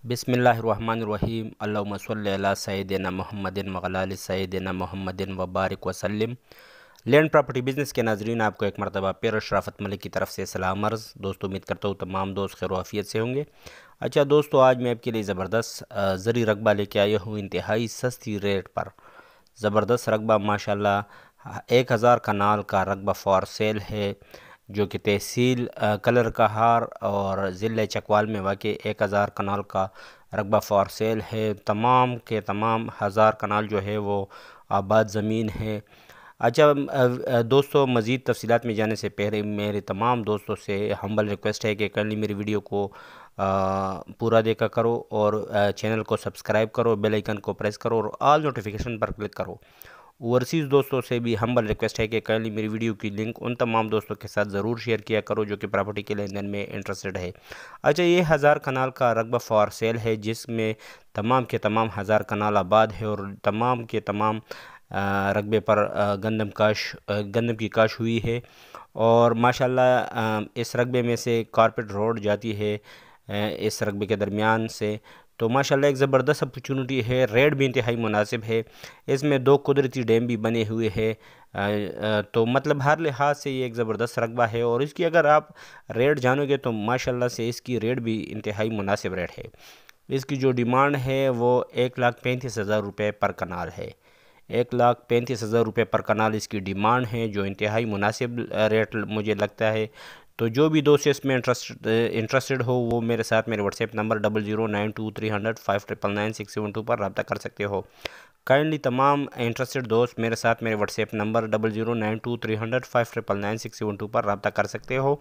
बिस्मिल्लाहिर्रहमानिर्रहीम अल्लाहुम्मा सल्लि अला सय्यिदिना मुहम्मदिन व अला आलि सय्यिदिना मुहम्मदिन व बारिक वसल्लिम। लैंड प्रॉपर्टी बिज़नेस के नाज़रीन, आपको एक मरतबा फिर शराफत मलिक की तरफ से सलाम अर्ज़। दोस्तों, उम्मीद करता हूँ तमाम दोस्त खैर आफियत से होंगे। अच्छा दोस्तों, आज मैं आपके लिए ज़बरदस्त ज़री रकबा लेके आया हूँ इंतहाई सस्ती रेट पर। ज़बरदस्त रकबा माशाल्लाह 1000 कनाल का रकबा फॉर सेल है, जो कि तहसील कलर कहार और ज़िले चकवाल में वाक़ई 1000 कनाल का रकबा फॉर सेल है। तमाम के तमाम 1000 कनाल जो है वो आबाद ज़मीन है। अच्छा दोस्तों, मज़ीद तफसीलात में जाने से पहले मेरे तमाम दोस्तों से हम्बल रिक्वेस्ट है कि कल मेरी वीडियो को पूरा देखा करो और चैनल को सब्सक्राइब करो, बेल आइकन को प्रेस करो और ऑल नोटिफिकेशन पर क्लिक करो। ओवरसीज़ दोस्तों से भी हम्बल रिक्वेस्ट है कि कल मेरी वीडियो की लिंक उन तमाम दोस्तों के साथ ज़रूर शेयर किया करो जो कि प्रॉपर्टी के लेन देन में इंटरेस्टेड है। अच्छा, ये 1000 कनाल का रकबा फॉर सेल है, जिसमें तमाम के तमाम 1000 कनाल आबाद है और तमाम के तमाम रकबे पर गंदम की काश हुई है। और माशाल्लाह इस रकबे में से कारपेट रोड जाती है इस रकबे के दरमियान से, तो माशाल्लाह एक ज़बरदस्त अपॉर्चुनिटी है। रेट भी इंतहाई मुनासिब है। इसमें 2 कुदरती डैम भी बने हुए हैं, तो मतलब हर लिहाज से ये एक ज़बरदस्त रकबा है। और इसकी अगर आप रेट जानोगे तो माशाल्लाह से इसकी रेट भी इंतहाई मुनासिब रेट है। इसकी जो डिमांड है वो 1,35,000 रुपये पर कनाल है। 1,35,000 रुपये पर कनाल इसकी डिमांड है, जो इंतहाई मुनासिब रेट मुझे लगता है। तो जो भी दोस्त इसमें इंटरेस्टेड हो वो मेरे साथ मेरे व्हाट्सएप नंबर 00923005999672 पर रब्ता कर सकते हो। काइंडली तमाम इंटरेस्टेड दोस्त मेरे साथ मेरे व्हाट्सएप नंबर 00923005999672 पर रब्ता कर सकते हो।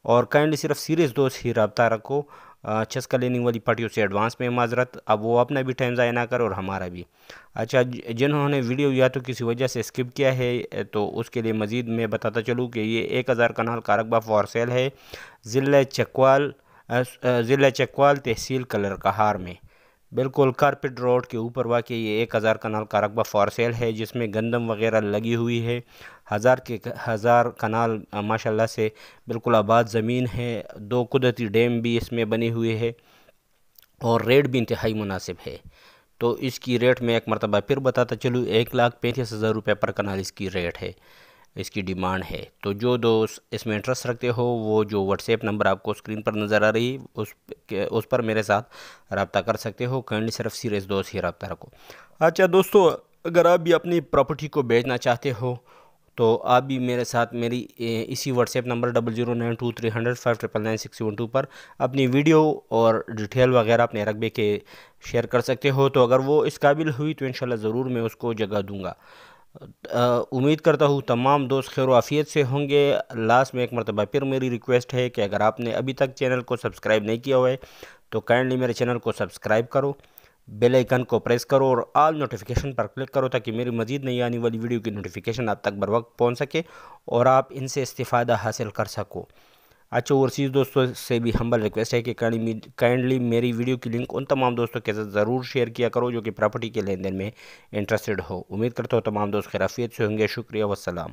और काइंडली सिर्फ सीरियस दोस्त ही रब्ता रखो। चस्का लेने वाली पार्टियों से एडवांस में माजरत, अब वो अपना भी टाइम ज़ाया ना करे और हमारा भी। अच्छा, जिन्होंने वीडियो या तो किसी वजह से स्किप किया है तो उसके लिए मज़ीद मैं बताता चलूँ कि ये 1000 कनाल का रकबा फॉर सेल है ज़िला चकवाल तहसील कलर कहार में, बिल्कुल कारपेट रोड के ऊपर वाक़ई ये 1000 कनाल का रकबा फॉर सेल है, जिसमें गंदम वगैरह लगी हुई है। 1000 कनाल माशाल्लाह से बिल्कुल आबाद ज़मीन है। 2 कुदरती डैम भी इसमें बने हुए हैं और रेट भी इंतहाई मुनासिब है। तो इसकी रेट में एक मरतबा फिर बताता चलूँ, 1,35,000 रुपये पर कनाल इसकी रेट है, इसकी डिमांड है। तो जो दोस्त इसमें इंटरेस्ट रखते हो वो जो व्हाट्सएप नंबर आपको स्क्रीन पर नज़र आ रही उस पर मेरे साथ रब्ता कर सकते हो। काइंडली सिर्फ सीरियस दोस्त ही रब्ता रखो। अच्छा दोस्तों, अगर आप भी अपनी प्रॉपर्टी को बेचना चाहते हो तो आप भी मेरे साथ मेरी इसी व्हाट्सएप नंबर 00923005999672 पर अपनी वीडियो और डिटेल वगैरह अपने रकबे के शेयर कर सकते हो। तो अगर वो इस काबिल हुई तो इंशाल्लाह ज़रूर मैं उसको जगह दूंगा। उम्मीद करता हूँ तमाम दोस्त खैर आफियत से होंगे। लास्ट में एक मरतबा फिर मेरी रिक्वेस्ट है कि अगर आपने अभी तक चैनल को सब्सक्राइब नहीं किया हुआ है तो काइंडली मेरे चैनल को सब्सक्राइब करो, बेल आइकन को प्रेस करो और ऑल नोटिफिकेशन पर क्लिक करो ताकि मेरी मज़ीद नई आने वाली वीडियो की नोटिफिकेशन आप तक बर वक्त पहुँच सके और आप इनसे इस्तिफ़ादा हासिल कर सको। अच्छा, ओवरसीज़ दोस्तों से भी हम्बल रिक्वेस्ट है कि काइंडली मेरी वीडियो की लिंक उन तमाम दोस्तों के साथ ज़रूर शेयर किया करो जो कि प्रॉपर्टी के लेन देन में इंटरेस्टेड हो। उम्मीद करता हूँ तमाम दोस्त खैरियत से होंगे। शुक्रिया, वस्सलाम।